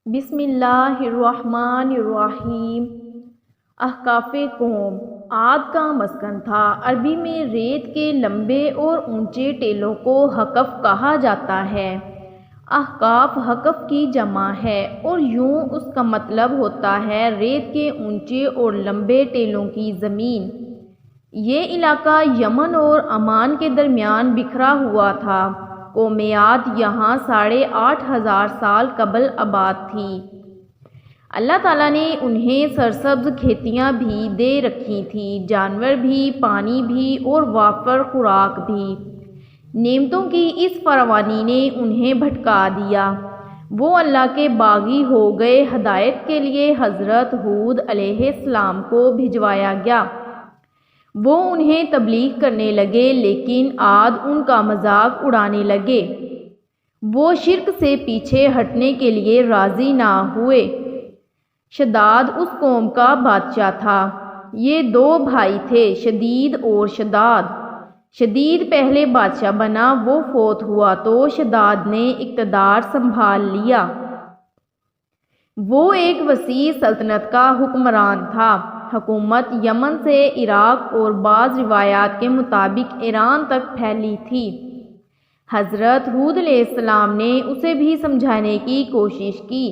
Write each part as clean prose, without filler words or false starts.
بسم اللہ الرحمن الرحیم۔ احقاف قوم عاد کا مسکن تھا۔ عربی میں ریت کے لمبے اور اونچے ٹیلوں کو حقف کہا جاتا ہے۔ احقاف حقف کی جمع ہے اور یوں اس کا مطلب ہوتا ہے ریت کے اونچے اور لمبے ٹیلوں کی زمین۔ یہ علاقہ یمن اور عمان کے درمیان بکھرا ہوا تھا۔ قوم عاد یہاں 8,500 سال قبل آباد تھی۔ اللہ تعالیٰ نے انہیں سرسبز کھیتیاں بھی دے رکھی تھیں، جانور بھی، پانی بھی اور وافر خوراک بھی۔ نعمتوں کی اس فراوانی نے انہیں بھٹکا دیا۔ وہ اللہ کے باغی ہو گئے۔ ہدایت کے لیے حضرت ہود علیہ السلام کو بھجوایا گیا۔ وہ انہیں تبلیغ کرنے لگے، لیکن عاد ان کا مذاق اڑانے لگے۔ وہ شرک سے پیچھے ہٹنے کے لیے راضی نہ ہوئے۔ شداد اس قوم کا بادشاہ تھا۔ یہ 2 بھائی تھے، شدید اور شداد۔ شدید پہلے بادشاہ بنا، وہ فوت ہوا تو شداد نے اقتدار سنبھال لیا۔ وہ ایک وسیع سلطنت کا حکمران تھا۔ حکومت یمن سے عراق اور بعض روایات کے مطابق ایران تک پھیلی تھی۔ حضرت ہود علیہ السلام نے اسے بھی سمجھانے کی کوشش کی،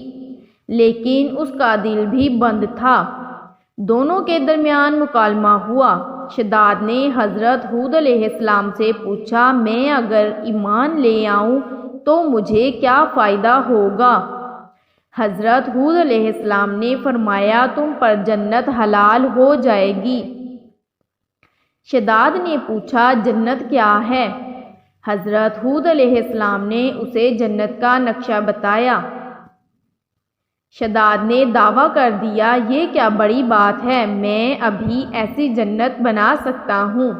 لیکن اس کا دل بھی بند تھا۔ دونوں کے درمیان مکالمہ ہوا۔ شداد نے حضرت ہود علیہ السلام سے پوچھا، میں اگر ایمان لے آؤں تو مجھے کیا فائدہ ہوگا؟ حضرت ہود علیہ السلام نے فرمایا، تم پر جنت حلال ہو جائے گی۔ شداد نے پوچھا، جنت کیا ہے؟ حضرت ہود علیہ السلام نے اسے جنت کا نقشہ بتایا۔ شداد نے دعویٰ کر دیا، یہ کیا بڑی بات ہے، میں ابھی ایسی جنت بنا سکتا ہوں۔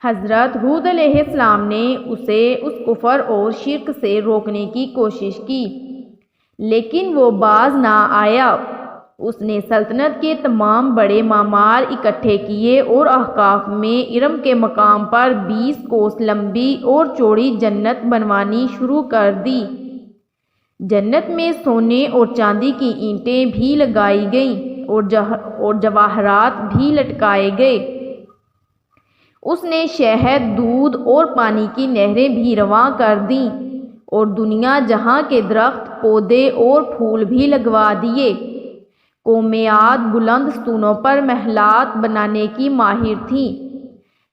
حضرت ہود علیہ السلام نے اسے اس کفر اور شرک سے روکنے کی کوشش کی، لیکن وہ باز نہ آیا۔ اس نے سلطنت کے تمام بڑے معمار اکٹھے کیے اور احقاف میں ارم کے مقام پر 20 کوس لمبی اور چوڑی جنت بنوانی شروع کر دی۔ جنت میں سونے اور چاندی کی اینٹیں بھی لگائی گئیں اور جواہرات بھی لٹکائے گئے۔ اس نے شہد، دودھ اور پانی کی نہریں بھی رواں کر دیں اور دنیا جہاں کے درخت، پودے اور پھول بھی لگوا دیے۔ قوم عاد بلند ستونوں پر محلات بنانے کی ماہر تھی۔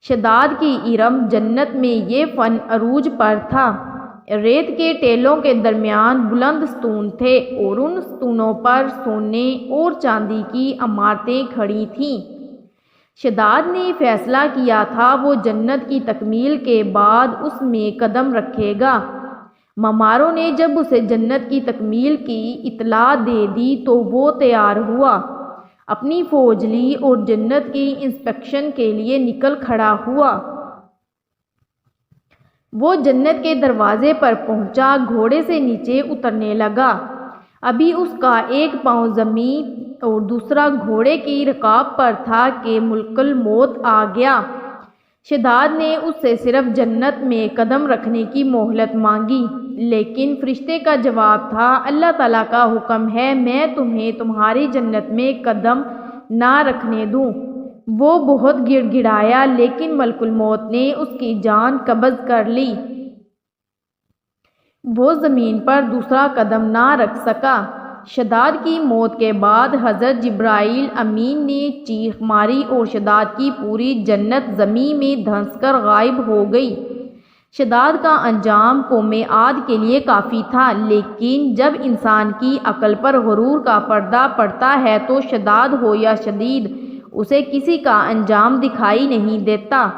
شداد کی ارم جنت میں یہ فن عروج پر تھا۔ ریت کے ٹیلوں کے درمیان بلند ستون تھے اور ان ستونوں پر سونے اور چاندی کی عمارتیں کھڑی تھیں۔ شداد نے فیصلہ کیا تھا وہ جنت کی تکمیل کے بعد اس میں قدم رکھے گا۔ معماروں نے جب اسے جنت کی تکمیل کی اطلاع دے دی تو وہ تیار ہوا، اپنی فوج لی اور جنت کی انسپیکشن کے لیے نکل کھڑا ہوا۔ وہ جنت کے دروازے پر پہنچا، گھوڑے سے نیچے اترنے لگا۔ ابھی اس کا ایک پاؤں زمین اور دوسرا گھوڑے کی رکاب پر تھا کہ ملک الموت آ گیا۔ شداد نے اس سے صرف جنت میں قدم رکھنے کی مہلت مانگی، لیکن فرشتے کا جواب تھا، اللہ تعالیٰ کا حکم ہے میں تمہیں تمہاری جنت میں قدم نہ رکھنے دوں۔ وہ بہت گڑ گڑایا، لیکن ملک الموت نے اس کی جان قبض کر لی۔ وہ زمین پر دوسرا قدم نہ رکھ سکا۔ شداد کی موت کے بعد حضرت جبرائیل امین نے چیخ ماری اور شداد کی پوری جنت زمین میں دھنس کر غائب ہو گئی۔ شداد کا انجام قوم عاد کے لیے کافی تھا، لیکن جب انسان کی عقل پر غرور کا پردہ پڑتا ہے تو شداد ہو یا شدید، اسے کسی کا انجام دکھائی نہیں دیتا۔